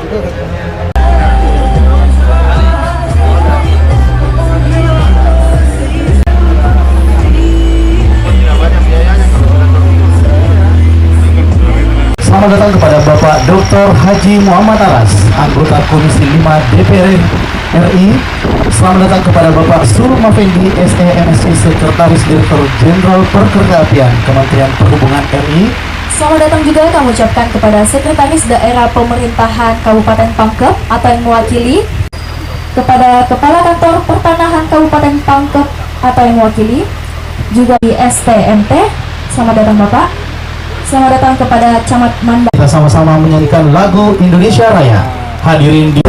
Selamat datang kepada Bapak Dr. Haji Muhammad Aras, anggota Komisi 5 DPR RI. Selamat datang kepada Bapak Sulma Fendi, SEMSC, Sekretaris Direktur Jenderal Perkeretaapian Kementerian Perhubungan RI. Selamat datang juga kami ucapkan kepada Sekretaris Daerah Pemerintahan Kabupaten Pangkep atau yang mewakili, kepada Kepala Kantor Pertanahan Kabupaten Pangkep atau yang mewakili, juga di STMT. Selamat datang Bapak. Selamat datang kepada Camat Mandar. Kita sama-sama menyanyikan lagu Indonesia Raya. Hadirin di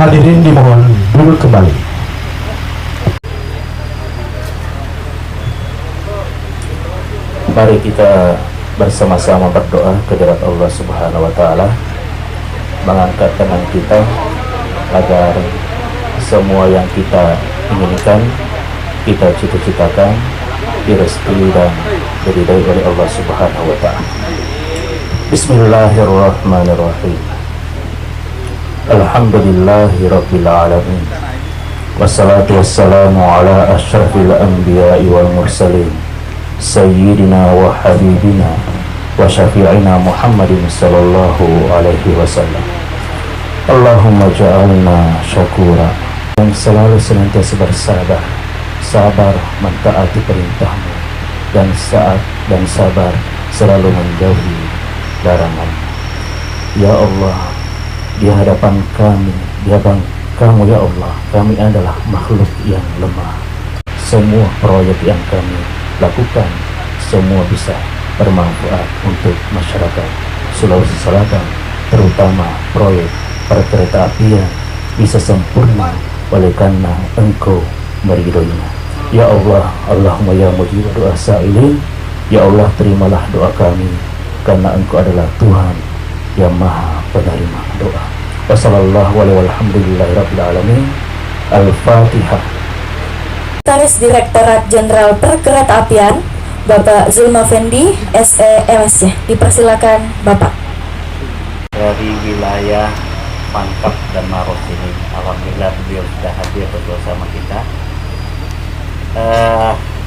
hadirin dimohon duduk kembali. Mari kita bersama-sama berdoa kehadirat Allah Subhanahu wa Ta'ala, mengangkat tangan kita agar semua yang kita inginkan, kita cita-citakan, direstui dan diridai oleh Allah Subhanahu wa Ta'ala. Bismillahirrahmanirrahim. Alhamdulillahi Rabbil Alamin. Wassalatu wassalamu ala ashrafil anbiya'i wal mursalin, Sayyidina wa Habibina wa Syafi'ina Muhammadin sallallahu alaihi wasallam. Allahumma ja'alna syakura, yang selalu senantiasa bersabar, sabar mentaati perintahmu, dan sabar selalu menjauhi larangan. Ya Allah, di hadapan kami, di hadapan kamu ya Allah, kami adalah makhluk yang lemah. Semua proyek yang kami lakukan, semua bisa bermanfaat untuk masyarakat Sulawesi Selatan, terutama proyek perkeretaapian bisa sempurna oleh karena Engkau meridhoinya. Ya Allah, Allahumma ya mujib doa sa'ilin, ya Allah terimalah doa kami, karena Engkau adalah Tuhan yang maha penerima doa. Wassalamualaikum warahmatullahi wabarakatuh. Al-Fatihah. Sekretaris Direktorat Jenderal Perkeretaapian Bapak Zulma Fendi, SEMSC. Dipersilakan Bapak. Dari wilayah Pangkep dan Maros ini, alhamdulillah beliau sudah hadir bersama kita.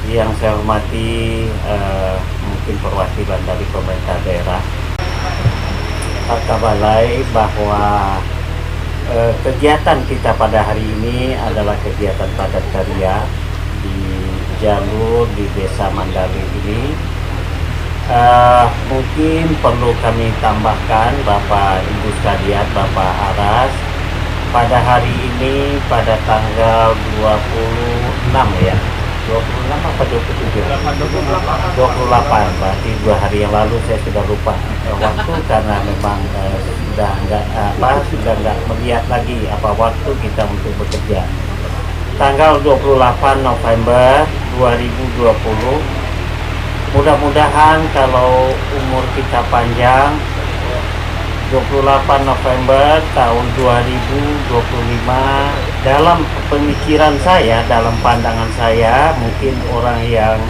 Yang saya hormati mungkin perwakilan dari pemerintah daerah, Pak Kabalai, bahwa kegiatan kita pada hari ini adalah kegiatan padat karya di jalur di Desa Mandali ini. Mungkin perlu kami tambahkan Bapak Ibu sekalian, Bapak Aras, pada hari ini pada tanggal 26 ya, 26 apa 27? 28, berarti 2 hari yang lalu saya sudah lupa waktu karena memang sudah nggak melihat lagi apa waktu kita untuk bekerja. Tanggal 28 November 2020, mudah-mudahan kalau umur kita panjang, 28 November tahun 2025, dalam pemikiran saya, dalam pandangan saya, mungkin orang yang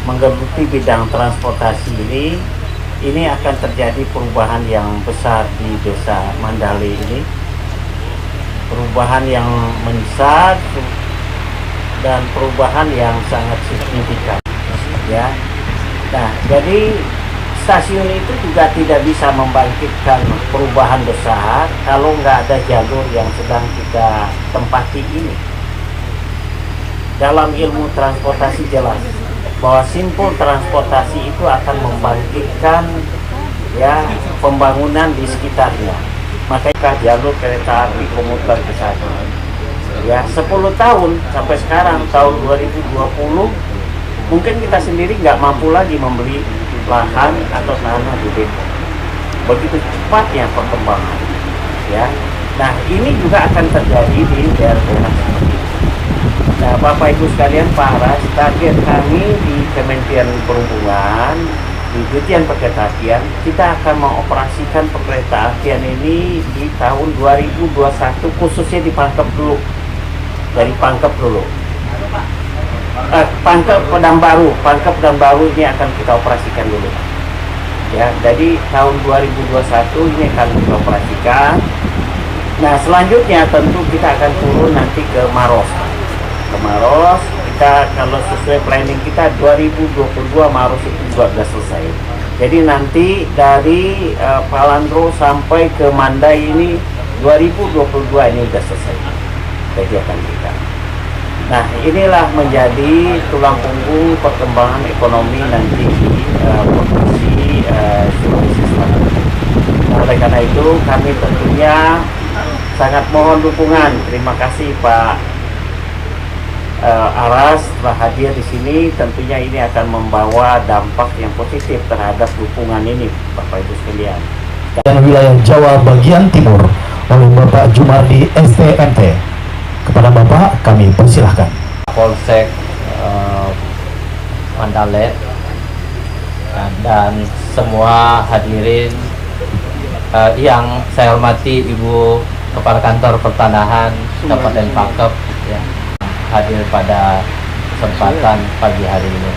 menggeluti bidang transportasi ini akan terjadi perubahan yang besar di Desa Mandali ini, perubahan yang besar dan perubahan yang sangat signifikan. Jadi stasiun itu juga tidak bisa membangkitkan perubahan besar kalau nggak ada jalur yang sedang kita tempati ini. Dalam ilmu transportasi jelas bahwa simpul transportasi itu akan membangkitkan ya pembangunan di sekitarnya. Makanya jalur kereta api komuter ke sana. Ya 10 tahun sampai sekarang tahun 2020 mungkin kita sendiri nggak mampu lagi membeli lahan atau tanah di Depok. Begitu cepatnya perkembangan. Ya. Nah ini juga akan terjadi di daerah-daerah seperti ini. Nah, Bapak Ibu sekalian, para target kami di Kementerian Perhubungan, di Dirjen Perkeretaapian, kita akan mengoperasikan perkeretaapian ini di tahun 2021, khususnya di Pangkep dulu. Dari Pangkep dulu. Pangkep dan Baru ini akan kita operasikan dulu. Ya, jadi tahun 2021 ini akan kita operasikan. Nah, selanjutnya tentu kita akan turun nanti ke Maros. Kita kalau sesuai planning kita 2022 Maros itu juga sudah selesai. Jadi nanti dari Palandro sampai ke Mandai ini 2022 ini sudah selesai kegiatan kita. Nah inilah menjadi tulang punggung perkembangan ekonomi nanti di provinsi Sulawesi Selatan. Nah, oleh karena itu kami tentunya sangat mohon dukungan. Terima kasih Pak Aras telah hadir di sini, tentunya ini akan membawa dampak yang positif terhadap dukungan ini, Bapak Ibu sekalian. Dan wilayah Jawa bagian timur oleh Bapak Jumardi STMT. Kepada Bapak kami persilahkan. Polsek Mandalet dan semua hadirin yang saya hormati Ibu Kepala Kantor Pertanahan Kabupaten Pangkep ya, hadir pada kesempatan pagi hari ini.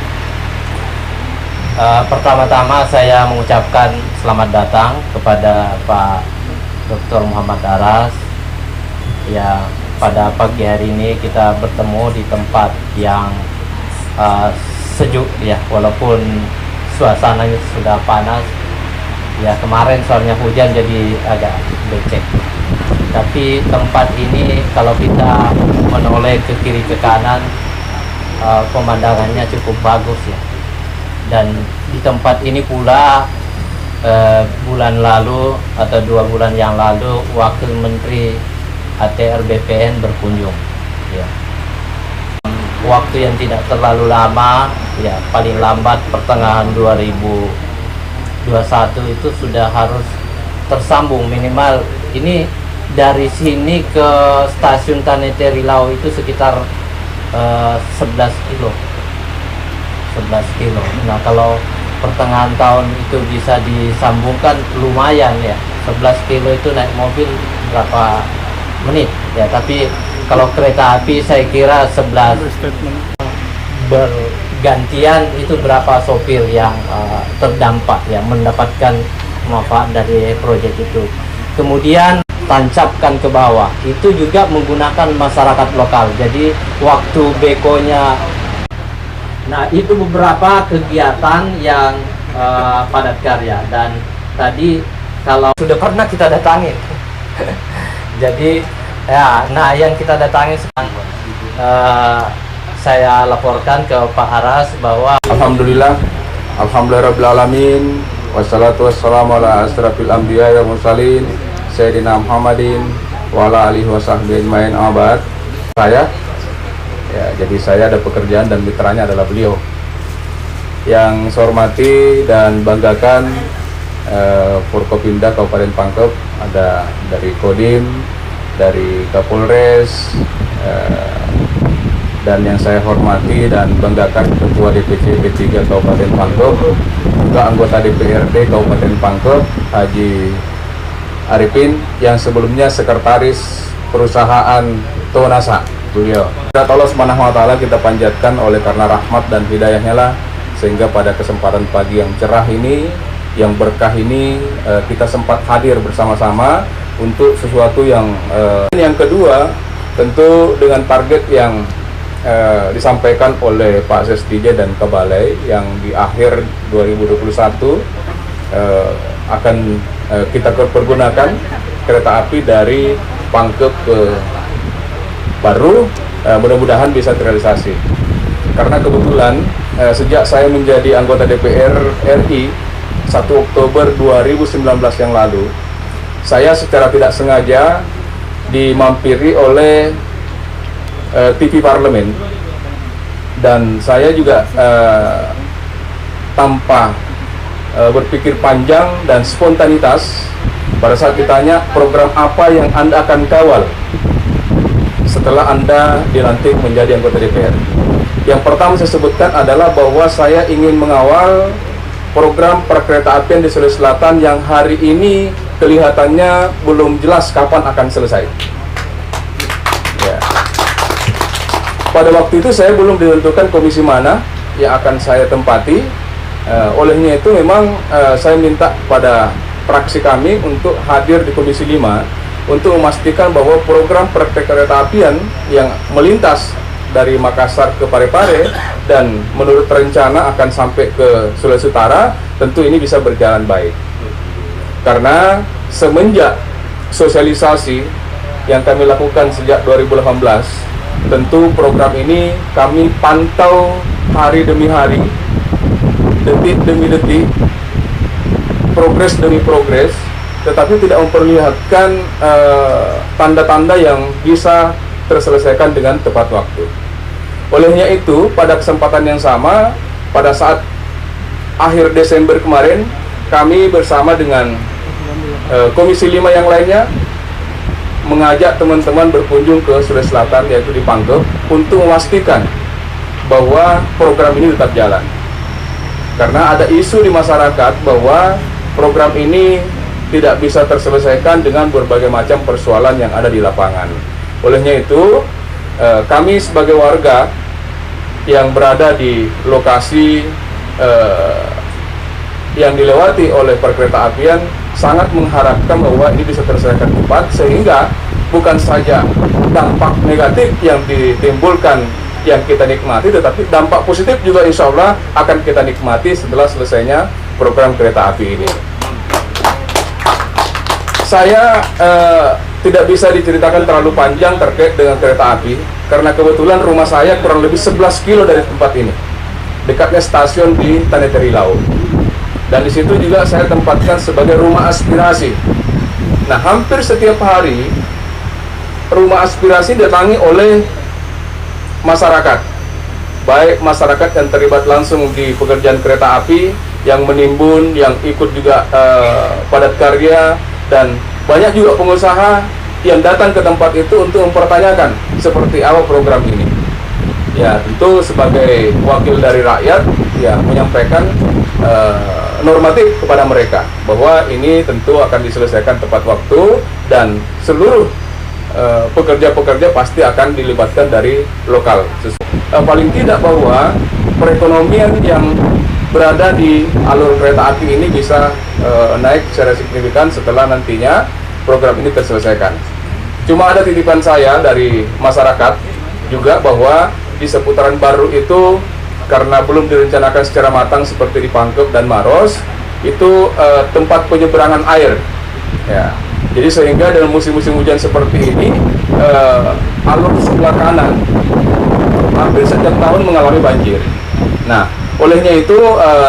Pertama-tama saya mengucapkan selamat datang kepada Pak Dr. Muhammad Aras. Ya, pada pagi hari ini kita bertemu di tempat yang sejuk ya, walaupun suasananya sudah panas. Ya, kemarin soalnya hujan jadi agak becek. Tapi tempat ini kalau kita menoleh ke kiri ke kanan, pemandangannya cukup bagus ya. Dan di tempat ini pula bulan lalu atau 2 bulan yang lalu Wakil Menteri ATR BPN berkunjung ya. Waktu yang tidak terlalu lama ya, paling lambat pertengahan 2021 itu sudah harus tersambung minimal ini. Dari sini ke stasiun Tanete Rilau itu sekitar 11 kilo. Nah, kalau pertengahan tahun itu bisa disambungkan lumayan ya. 11 kilo itu naik mobil berapa menit ya. Tapi kalau kereta api saya kira 11 bergantian itu berapa sopir yang terdampak ya, mendapatkan manfaat dari proyek itu. Kemudian tancapkan ke bawah itu juga menggunakan masyarakat lokal, jadi waktu bekonya. Nah itu beberapa kegiatan yang padat karya, dan tadi kalau sudah pernah kita datangi jadi ya, nah yang kita datangi sekarang saya laporkan ke Pak Aras bahwa Alhamdulillahirabbil alamin, wassalatu wassalamu ala asrafil anbiya wal mursalin Sayyidina Muhammadin wa ala alihi wa sahbihi ajmain. Abad saya ya, jadi saya ada pekerjaan dan mitranya adalah beliau. Yang saya hormati dan banggakan Forkopimda Kabupaten Pangkep, ada dari Kodim, dari Kapolres, dan yang saya hormati dan banggakan Ketua DPC P3 Kabupaten Pangkep, juga anggota DPRD Kabupaten Pangkep Haji Arifin, yang sebelumnya sekretaris perusahaan Tonasa beliau. Allah Subhanahu wa taala kita panjatkan oleh karena rahmat dan hidayahnya lah, sehingga pada kesempatan pagi yang cerah ini, yang berkah ini, kita sempat hadir bersama-sama untuk sesuatu yang kedua, tentu dengan target yang disampaikan oleh Pak Sestije dan Kebalai yang di akhir 2021 akan kita pergunakan kereta api dari Pangkep ke Baru, mudah-mudahan bisa terrealisasi. Karena kebetulan sejak saya menjadi anggota DPR RI 1 Oktober 2019 yang lalu, saya secara tidak sengaja dimampiri oleh TV Parlemen, dan saya juga tanpa berpikir panjang dan spontanitas pada saat ditanya program apa yang Anda akan kawal setelah Anda dilantik menjadi anggota DPR. Yang pertama saya sebutkan adalah bahwa saya ingin mengawal program perkeretaapian di Sulawesi Selatan yang hari ini kelihatannya belum jelas kapan akan selesai. Ya. Pada waktu itu saya belum ditentukan komisi mana yang akan saya tempati. Olehnya itu memang saya minta pada fraksi kami untuk hadir di Komisi 5 untuk memastikan bahwa program perkeretaapian yang melintas dari Makassar ke Parepare dan menurut rencana akan sampai ke Sulawesi Utara tentu ini bisa berjalan baik. Karena semenjak sosialisasi yang kami lakukan sejak 2018, tentu program ini kami pantau hari demi hari, detik demi detik, progres demi progres, tetapi tidak memperlihatkan tanda-tanda yang bisa terselesaikan dengan tepat waktu. Olehnya itu, pada kesempatan yang sama, pada saat akhir Desember kemarin, kami bersama dengan Komisi 5 yang lainnya mengajak teman-teman berkunjung ke Sulawesi Selatan, yaitu di Pangkep, untuk memastikan bahwa program ini tetap jalan. Karena ada isu di masyarakat bahwa program ini tidak bisa terselesaikan dengan berbagai macam persoalan yang ada di lapangan. Olehnya itu, kami sebagai warga yang berada di lokasi yang dilewati oleh perkeretaapian sangat mengharapkan bahwa ini bisa terselesaikan cepat, sehingga bukan saja dampak negatif yang ditimbulkan yang kita nikmati, tetapi dampak positif juga insya Allah akan kita nikmati setelah selesainya program kereta api ini. Saya tidak bisa diceritakan terlalu panjang terkait dengan kereta api, karena kebetulan rumah saya kurang lebih 11 kilo dari tempat ini, dekatnya stasiun di Taneteri Laut. Dan di situ juga saya tempatkan sebagai rumah aspirasi. Nah, hampir setiap hari rumah aspirasi didatangi oleh masyarakat, baik masyarakat yang terlibat langsung di pekerjaan kereta api, yang menimbun, yang ikut juga padat karya, dan banyak juga pengusaha yang datang ke tempat itu untuk mempertanyakan seperti apa program ini. Ya, tentu sebagai wakil dari rakyat, ya menyampaikan normatif kepada mereka bahwa ini tentu akan diselesaikan tepat waktu dan seluruh pekerja-pekerja pasti akan dilibatkan dari lokal. Paling tidak bahwa perekonomian yang berada di alur kereta api ini bisa naik secara signifikan setelah nantinya program ini terselesaikan. Cuma ada titipan saya dari masyarakat juga bahwa di seputaran Baru itu, karena belum direncanakan secara matang seperti di Pangkep dan Maros, itu tempat penyeberangan air. Ya. Jadi sehingga dalam musim-musim hujan seperti ini, alur sebelah kanan hampir setiap tahun mengalami banjir. Nah, olehnya itu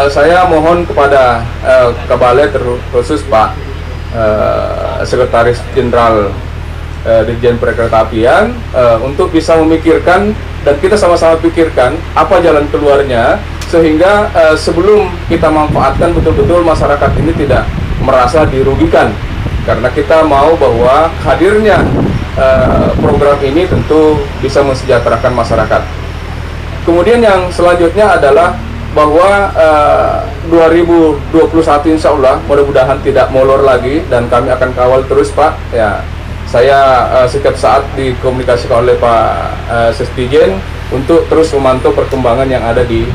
saya mohon kepada Kebalai, terkhusus Pak Sekretaris Jenderal Dirjen Perkeretaapian untuk bisa memikirkan, dan kita sama-sama pikirkan apa jalan keluarnya, sehingga sebelum kita manfaatkan betul-betul masyarakat ini tidak merasa dirugikan, karena kita mau bahwa hadirnya program ini tentu bisa mensejahterakan masyarakat. Kemudian yang selanjutnya adalah bahwa 2021 insya Allah mudah-mudahan tidak molor lagi, dan kami akan kawal terus Pak. Ya, saya setiap saat dikomunikasikan oleh Pak Sestijen untuk terus memantau perkembangan yang ada di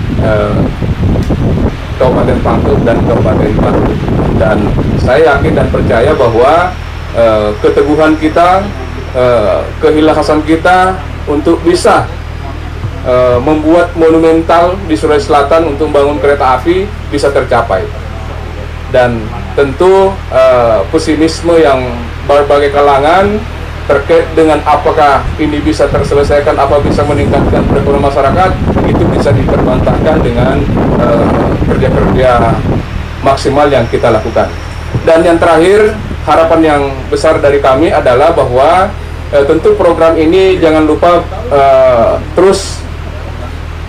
Kabupaten Pangkep dan Kabupaten Baru. Dan saya yakin dan percaya bahwa keteguhan kita, keikhlasan kita untuk bisa membuat monumental di Sulawesi Selatan untuk membangun kereta api bisa tercapai. Dan tentu pesimisme yang berbagai kalangan terkait dengan apakah ini bisa terselesaikan, apa bisa meningkatkan perekonomian masyarakat, itu bisa diterbantahkan dengan kerja-kerja maksimal yang kita lakukan. Dan yang terakhir, harapan yang besar dari kami adalah bahwa tentu program ini jangan lupa terus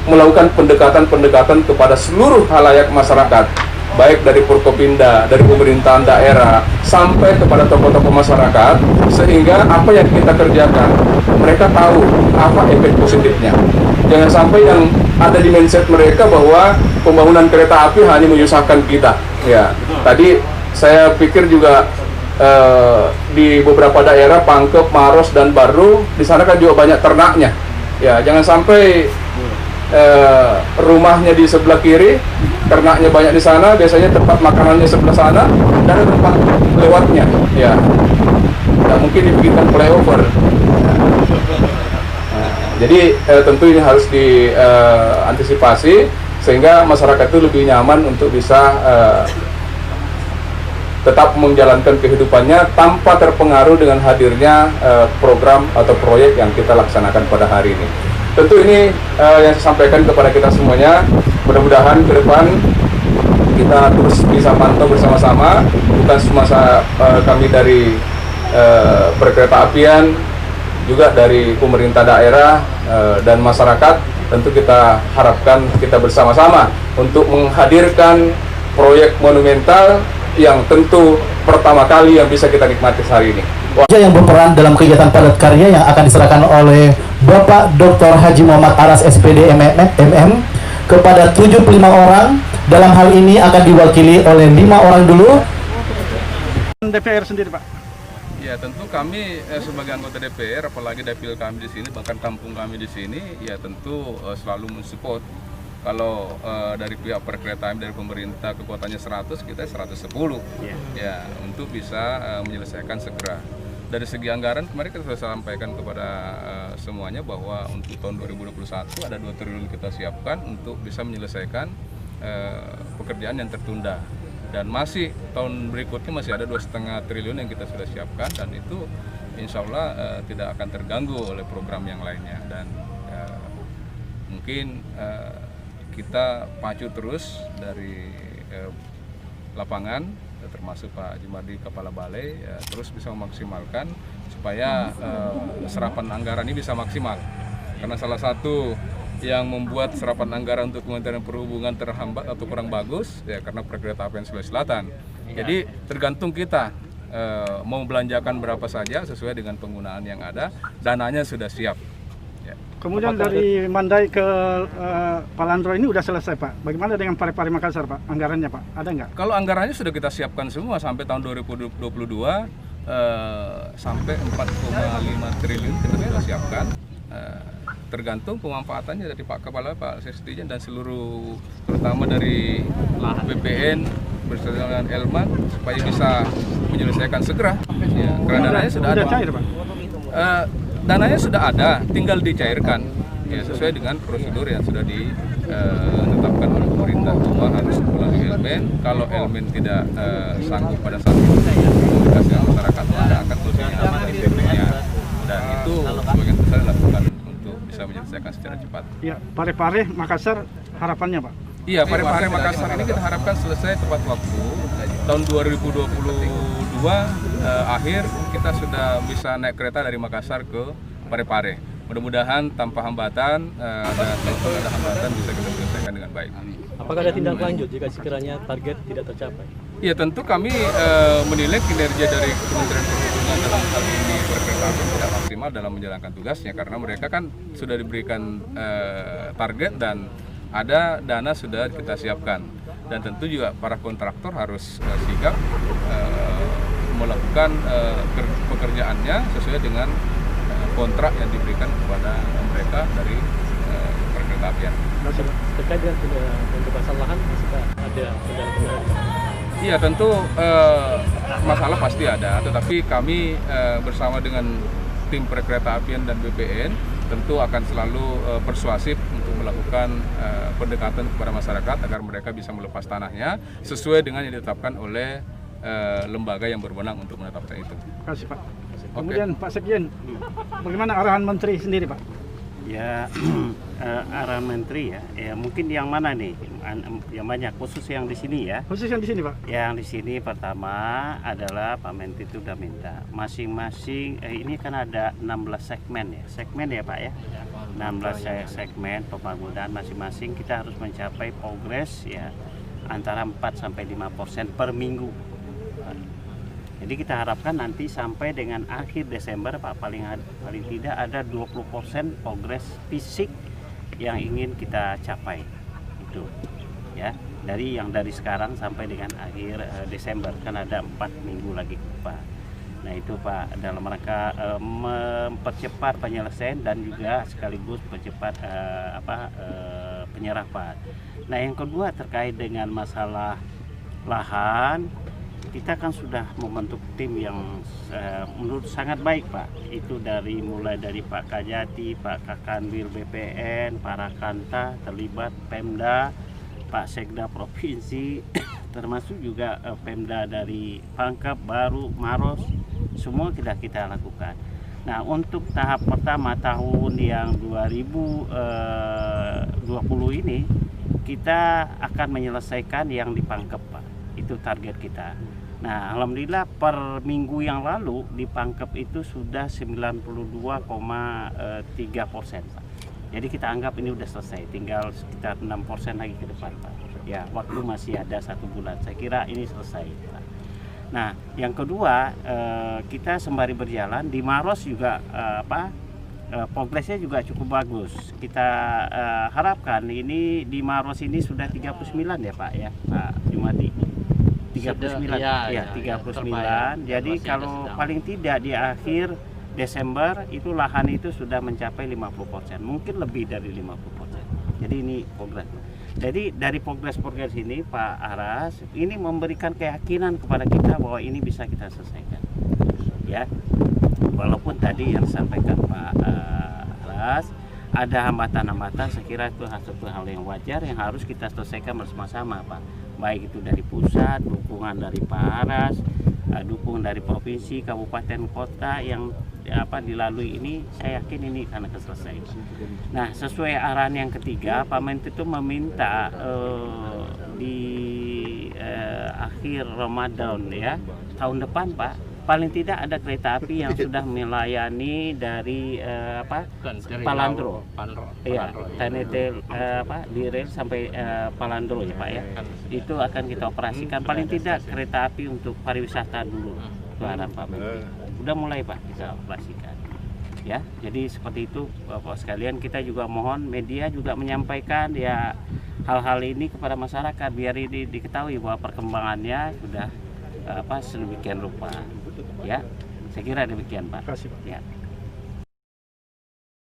melakukan pendekatan-pendekatan kepada seluruh halayak masyarakat, baik dari Forkopimda, dari pemerintahan daerah, sampai kepada tokoh-tokoh masyarakat, sehingga apa yang kita kerjakan, mereka tahu apa efek positifnya. Jangan sampai yang ada di mindset mereka bahwa pembangunan kereta api hanya menyusahkan kita. Ya, tadi saya pikir juga di beberapa daerah, Pangkep, Maros, dan Baru, di sana kan juga banyak ternaknya. Ya, jangan sampai rumahnya di sebelah kiri, ternaknya banyak di sana, biasanya tempat makanannya sebelah sana, dan ada tempat lewatnya. Ya, nah, mungkin dibikinkan flyover. Jadi tentu ini harus diantisipasi sehingga masyarakat itu lebih nyaman untuk bisa tetap menjalankan kehidupannya tanpa terpengaruh dengan hadirnya program atau proyek yang kita laksanakan pada hari ini. Tentu ini yang saya sampaikan kepada kita semuanya. Mudah-mudahan ke depan kita terus bisa pantau bersama-sama, bukan cuma kami dari perkereta apian, juga dari pemerintah daerah dan masyarakat. Tentu kita harapkan kita bersama-sama untuk menghadirkan proyek monumental yang tentu pertama kali yang bisa kita nikmati hari ini. Yang berperan dalam kegiatan padat karya yang akan diserahkan oleh Bapak Dr. Haji Muhammad Aras SPD MM kepada 75 orang. Dalam hal ini akan diwakili oleh 5 orang dulu. DPR sendiri, Pak. Ya, tentu kami sebagai anggota DPR, apalagi dapil kami di sini, bahkan kampung kami di sini, ya tentu selalu mensupport. Kalau dari pihak perkereta api, dari pemerintah kekuatannya 100, kita 110. Ya, untuk bisa menyelesaikan segera. Dari segi anggaran kemarin kita sudah sampaikan kepada semuanya bahwa untuk tahun 2021 ada 2 triliun kita siapkan untuk bisa menyelesaikan pekerjaan yang tertunda. Dan masih tahun berikutnya masih ada 2,5 triliun yang kita sudah siapkan, dan itu insya Allah tidak akan terganggu oleh program yang lainnya. Dan mungkin kita pacu terus dari lapangan, termasuk Pak Jumardi Kepala Balai, terus bisa memaksimalkan supaya serapan anggaran ini bisa maksimal. Karena salah satu yang membuat serapan anggaran untuk Kementerian Perhubungan terhambat atau kurang bagus, ya karena perkereta apian Sulawesi Selatan. Jadi tergantung kita mau belanjakan berapa saja sesuai dengan penggunaan yang ada, dananya sudah siap. Kemudian dari Mandai ke Palandro ini udah selesai, Pak. Bagaimana dengan Parepare Makassar, Pak? Anggarannya, Pak, ada nggak? Kalau anggarannya sudah kita siapkan semua sampai tahun 2022 sampai 4,5 triliun kita sudah siapkan. Tergantung pemanfaatannya dari Pak Kepala, Pak Sesdijen, dan seluruh, terutama dari BPN bersama dengan Elman, supaya bisa menyelesaikan segera. Ya, karena dananya sudah ada. Cair, Pak? Dananya sudah ada, tinggal dicairkan ya, sesuai dengan prosedur yang sudah ditetapkan oleh pemerintah bahwa harus melalui Elmen. Kalau Elmen tidak sanggup pada saat itu komunikasi dengan masyarakat, maka akan terusnya, dan itu sebagian besar dilakukan untuk bisa menyelesaikan secara cepat. Ya, Parepare Makassar harapannya, Pak? Iya, Parepare Makassar ini kita harapkan selesai tepat waktu. Tahun 2022 akhir kita sudah bisa naik kereta dari Makassar ke Parepare. Mudah-mudahan tanpa hambatan dan kalau ada hambatan bisa kita selesaikan dengan baik. Apakah ada tindak lanjut jika sekiranya target tidak tercapai? Iya, tentu kami menilai kinerja dari Kementerian Perhubungan dalam hal ini perkereta api tidak maksimal dalam menjalankan tugasnya, karena mereka kan sudah diberikan target dan ada dana sudah kita siapkan. Dan tentu juga para kontraktor harus sigap melakukan pekerjaannya sesuai dengan kontrak yang diberikan kepada mereka dari perkereta apian. Terkait dengan pembebasan lahan, masih ada kendala-kendala? Iya, tentu masalah pasti ada, tetapi kami bersama dengan tim perkereta apian dan BPN tentu akan selalu persuasif melakukan pendekatan kepada masyarakat agar mereka bisa melepas tanahnya sesuai dengan yang ditetapkan oleh lembaga yang berwenang untuk menetapkan itu. Terima kasih Pak. Kemudian Pak Sekjen, bagaimana arahan Menteri sendiri Pak? Ya, arahan menteri ya mungkin yang mana nih? Yang banyak, khusus yang di sini ya. Khusus yang di sini Pak? Yang di sini pertama adalah Pak Menteri itu sudah minta masing-masing ini kan ada 16 segmen ya Pak ya. 16 segmen pembangunan masing-masing kita harus mencapai progres ya antara 4-5% per minggu. Jadi kita harapkan nanti sampai dengan akhir Desember Pak paling tidak ada 20% progres fisik yang ingin kita capai itu ya dari sekarang sampai dengan akhir Desember kan ada 4 minggu lagi Pak. Nah itu Pak dalam rangka mempercepat penyelesaian dan juga sekaligus percepat penyerapan. Nah yang kedua terkait dengan masalah lahan, kita kan sudah membentuk tim yang menurut sangat baik Pak. Itu mulai dari Pak Kajati, Pak Kakanwil BPN, para Kanta terlibat, Pemda, Pak Sekda Provinsi, termasuk juga Pemda dari Pangkep, Baru, Maros, semua kita lakukan. Nah untuk tahap pertama tahun yang 2020 ini kita akan menyelesaikan yang di Pangkep Pak. Itu target kita. Nah, alhamdulillah per minggu yang lalu di Pangkep itu sudah 92,3%. Pak. Jadi kita anggap ini sudah selesai, tinggal sekitar 6% lagi ke depan Pak. Ya, waktu masih ada 1 bulan. Saya kira ini selesai Pak. Nah, yang kedua kita sembari berjalan di Maros juga progresnya juga cukup bagus. Kita harapkan ini di Maros ini sudah 39 ya Pak ya, Pak Jumadi. 39 ya 39. Jadi kalau paling tidak di akhir Desember itu lahan itu sudah mencapai 50%, mungkin lebih dari 50%. Jadi ini progres. Jadi dari progres ini Pak Aras ini memberikan keyakinan kepada kita bahwa ini bisa kita selesaikan. Ya. Walaupun tadi yang disampaikan Pak Aras ada hambatan-hambatan, saya kira itu satu hal yang wajar yang harus kita selesaikan bersama-sama Pak. Baik itu dari pusat, dukungan dari Pak Aras, dukungan dari provinsi, kabupaten, kota yang dilalui ini, saya yakin ini akan selesai. Nah, sesuai arahan yang ketiga, Pak Menteri itu meminta di akhir Ramadan ya tahun depan Pak, paling tidak ada kereta api yang sudah melayani dari Palandro, ya, TNT di rel sampai Palandro ya Pak ya. Itu akan kita operasikan paling tidak kereta api untuk pariwisata dulu. Itu arahan Pak Menteri. Udah mulai Pak kita operasikan. Ya, jadi seperti itu Bapak sekalian, kita juga mohon media juga menyampaikan ya hal-hal ini kepada masyarakat biar ini diketahui bahwa perkembangannya sudah sedemikian rupa. Ya, saya kira demikian Pak. Terima kasih Pak. Ya.